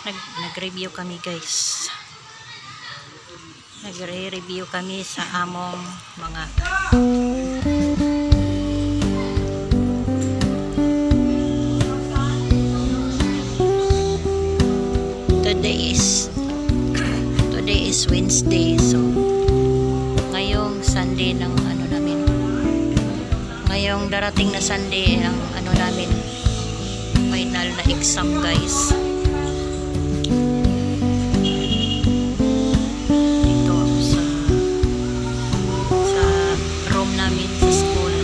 Nag-review kami guys. Nagre-review kami sa among mga Today is Wednesday, so ngayong Sunday ng ano namin, ngayong darating na Sunday ang ano namin, final na exam guys. Dito sa room namin sa school.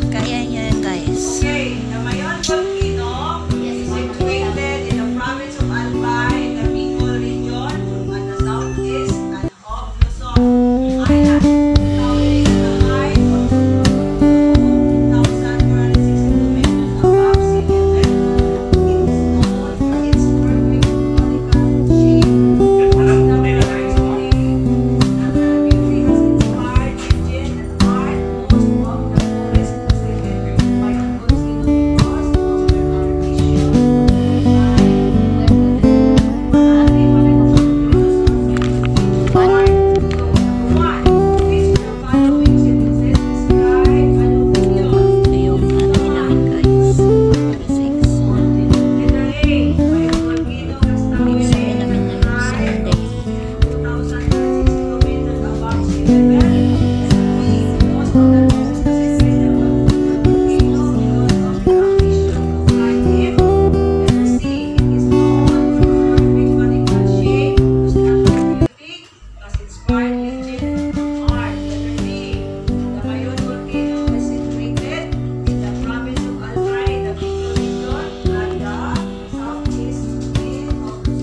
Kaya niya guys. Okay, the Mayon volcano is situated in the province of Albay, the Bicol region, at the southeast and of Luzon Island, towering the height of 2,462 meters above sea level. It is known for its perfect conical shape. The beauty has inspired legend and art most of the tourists visited by the volcano because of their artificial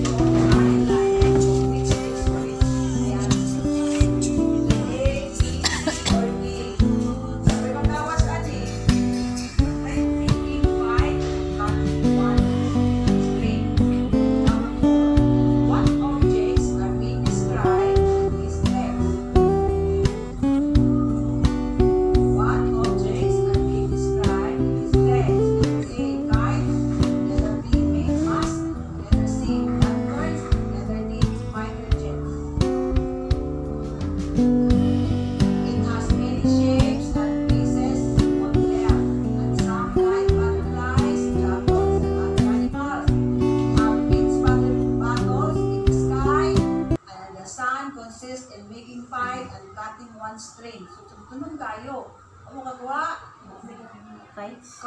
Yung ano namin guys. Exam namin na Sunday. Consists in making pipe and cutting one string. So, tunong kayo. Ano kagawa? Kites.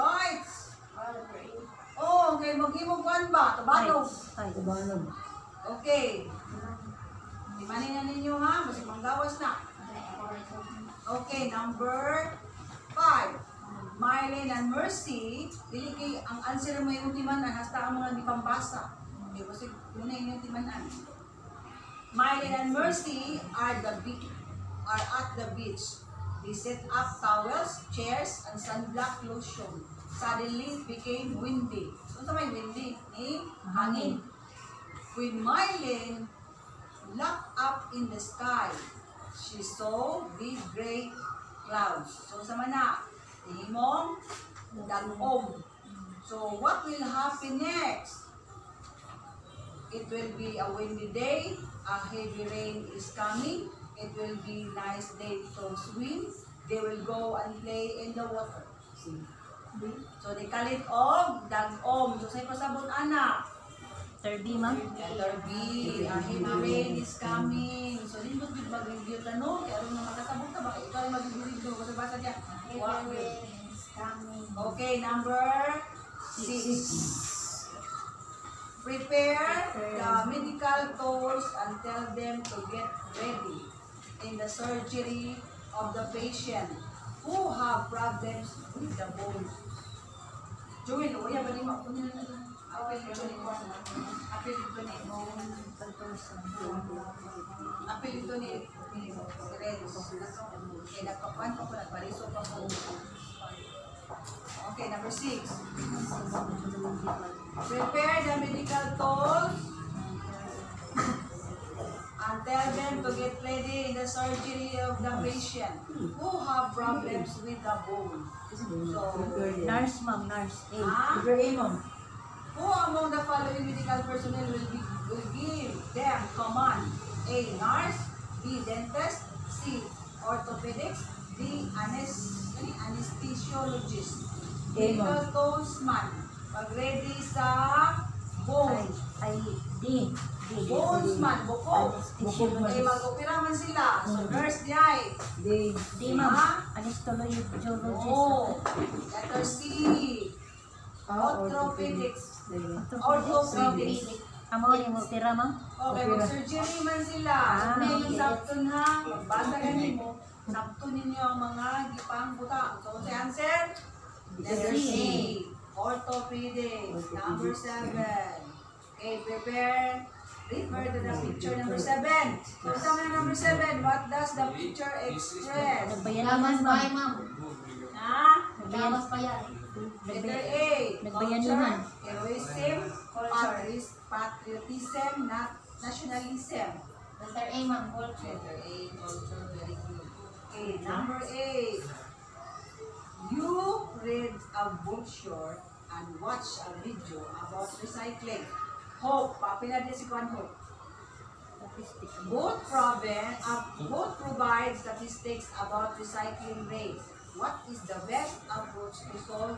Oh, okay. Mag-imog one ba? Tabanog. Okay. Imanin na ninyo ha. Basta manggawas na. Okay, number 5. Mylene and Mercy. Dili kay ang answer mo yung timanan. Hasta ang mga di pambasa. Okay, kasi tunay yung timanan. Mylene and Mercy are at the beach. They set up towels, chairs, and sunblock lotion. Suddenly, it became windy. So, sa may windy? Hangin. When Mylene looked up in the sky, she saw big gray clouds. So, sa mana? Timong, dagom. So, what will happen next? It will be a windy day. A heavy rain is coming. It will be nice day to swim. They will go and play in the water. See? So, they call it dagom. So, sa'yo pasabot, anak? Terbi, ma'am? Terbi. A heavy rain is coming. So, din mo mag-review tanong. Kaya rin na makasabot ka ba? Ikaw yung mag-review. Kasi basa dyan. Heavy rain is coming. Okay, number 6. Prepare the medical tools and tell them to get ready in the surgery of the patient who have problems with the bones. Joel, uya ba ni mo? Apel ito ni mo. Apel ito ni mo. Apel ito ni Okay, nagpakuan pa ko, nagpariso pa ko. Okay, number 6. Prepare medical tools and tell them to get ready in the surgery of the patient who have problems with the bone. So, Nurse, ma'am, nurse. ah, Ma'am. who among the following medical personnel will give them command? A. Nurse, B. Dentist, C. Orthopedics, D. Anesthesiologist. Medical toolsman. Pag ready sa bones. D. Bonesman, buko. Eh, mag-opera man sila. So, nurse di ay. D, ma'am. Anesthesiologist. Oh, letter C. Orthopedics. Orthopedics. Amo yung opera, ma'am? Okay, mag-surgery man sila. Ano yung sapton ha? Magbasa ganin mo. Sapton ninyo ang mga gipang butang. So, what's the answer? Letter C. Orthopedics. Number 7. Okay, prepare. Refer to the picture number 7. So, sama na number 7. What does the picture express? Nagbayanuhan, ma'am. Ha? Nagbayanuhan pa yan. Letter A. Nagbayanuhan. Heroism, patriotism, nationalism. Letter A, ma'am. Culture. Letter A, culture, very good. Okay, number 8. You read a brochure and watch a video about recycling. Hope, papila din si Kwan Hope. Both provide statistics about recycling rates. What is the best approach to solve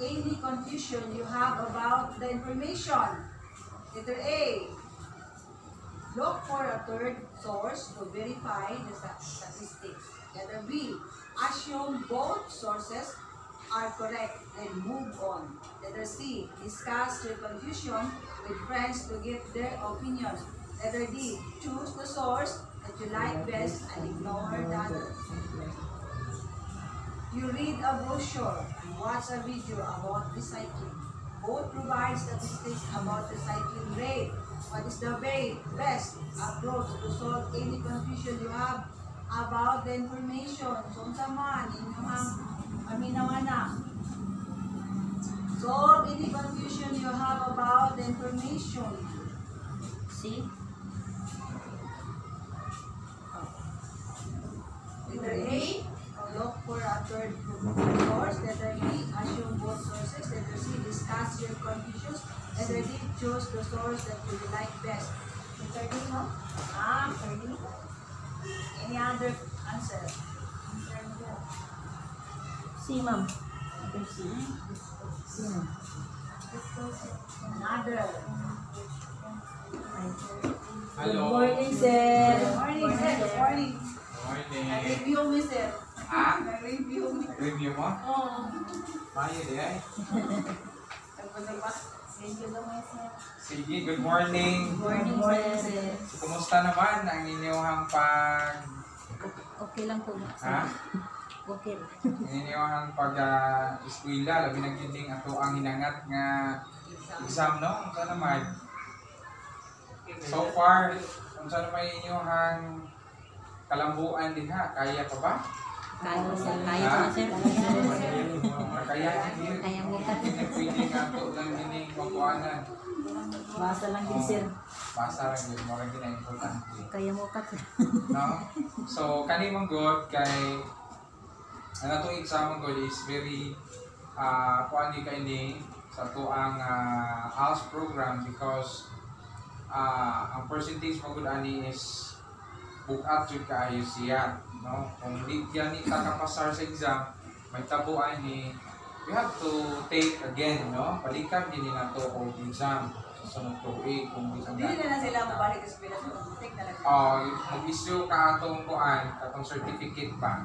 any confusion you have about the information? Letter A. Look for a third source to verify the statistics. Letter B. Assume both sources are correct, then move on. Letter C. Discuss your confusion with friends to get their opinions. Letter D. Choose the source that you like best and ignore the others. You read a brochure and watch a video about recycling. Both provide statistics about recycling rate. What is the best approach to solve any confusion you have about the information? So, unsa man inyong paminawana. Solve any confusion you have about the information. C. Letter A. Look for a third source. Letter B. Assume both sources. Letter C. Discuss your confusions. Letter D. Choose the source that you like best. Letter D, no? Letter D. Any other answer? C, ma'am. C, ma'am. Another. Hello. Good morning, sir. Good morning, sir. Good morning. Morning. Nag-review mo, sir. Ah? Nag-review mo. Review mo? Oo. Mayo di ay. Nagpasabas. Review daw mo, sir. Sige, good morning. Good morning, sir. So, kumusta naman ang inyong Okay lang po. ha? Okay. Ang inyong eskwela, labi na ginding ato ang hinangat nga exam, no? Unsa naman? So far, unsa naman inyong kalambuan din ha? Kaya pa ba? Kaya, sir. Kaya po, sir. Kaya hindi. Kaya mo ka. Hindi pwede nga ito lang gining makuanan. Basta lang din, sir. Basa lang yun, mga gina-importante. Kaya mo ka, sir. No? So, kanimang good kay ano itong exam good is very kuan di kay ni sa tuang ALS program because ang percentage mo good ani is book out jud kaayo siya, no? Kung di yan ni takapasar sa exam, may tabuan ni we have to take again, no? Balikan din na to o exam sa sunod tuig kung di Hindi na sila mabalik sa eskwela. So, take na lang. mag-issue ka atong kuan, atong certificate pa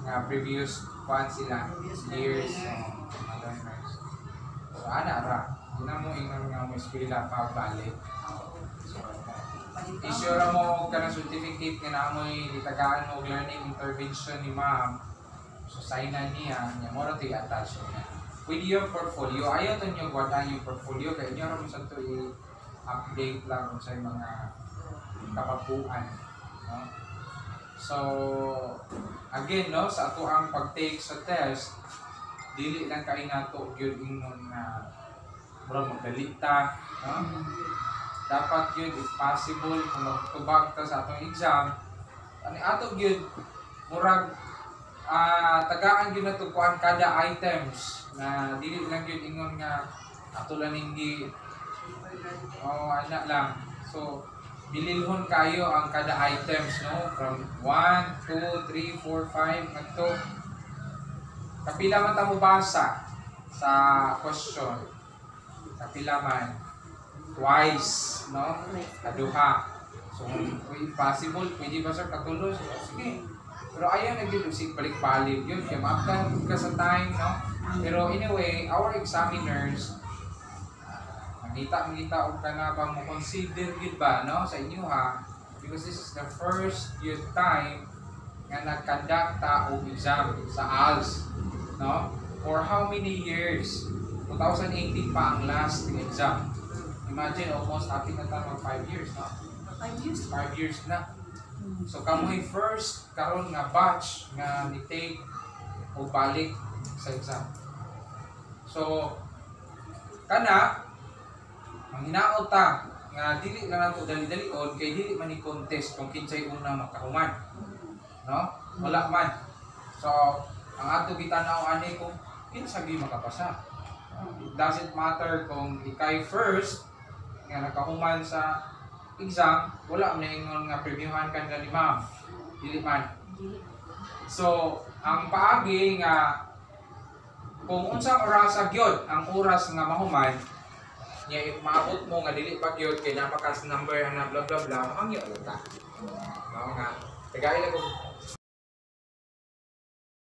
nga previous kuan sila years learners. So ana ra, di na mo ingon nga mo eskwela pa balik. So issue ra mo kanang certificate nga naamoy ditagaan mo og learning intervention ni ma'am. So signan niya, nya mo ra to i-attach niya. With your portfolio, ayaw to nyo guardaan yung portfolio kaya inyo ra mo sa to i-update lang sa mga kapapuan, no? So again, no, sa ato ang pag-take sa test, dili lang kay nato gyud ingon na murag magdalita, no? Dapat yun, if possible, kung magtubag ta sa atong exam, ani ato yun, murag tagaan yun na tukuan kada items na dili lang yun ingon nga ato lang hindi anak lang. So, bililhon kayo ang kada items, no? From 1, 2, 3, 4, 5, nagto. Kapila man ta mo basa sa question. Kapila man. Twice, no? Kaduha. So, if possible, pwede ba sir katulos? Sige. Pero ayaw nag-ilusig balik-balik yun. Kaya maaftan ka sa time, no? Pero anyway, our examiners, mangita o ka na bang mo-consider yun ba, no? Sa inyo ha? Because this is the first year time nga nag-conduct ta o exam sa ALS, no? For how many years? 2018 pa ang last exam. Imagine, almost happy na tayo 5 years, no? 5 years. 5 years na. So, kamoy first karon nga batch nga ni-take o balik sa exam. So, kana, ang hinaot ta nga dili na nato dali-dalion kay dili man ni contest kung kinsay una makahuman. No? Wala man. So, ang ato gitanaw ani kung kinsa gi makapasa. It doesn't matter kung ikay first nga nakahuman sa exam, wala man ingon nga previewhan ka nila ni ma'am. Dili man. So, ang paagi nga kung unsang orasa gyud ang oras nga mahuman, nya if maabot mo nga dili pa gyud kay napakas number na blah blah blah, mangyo ta. Mao nga. Tagay lang ko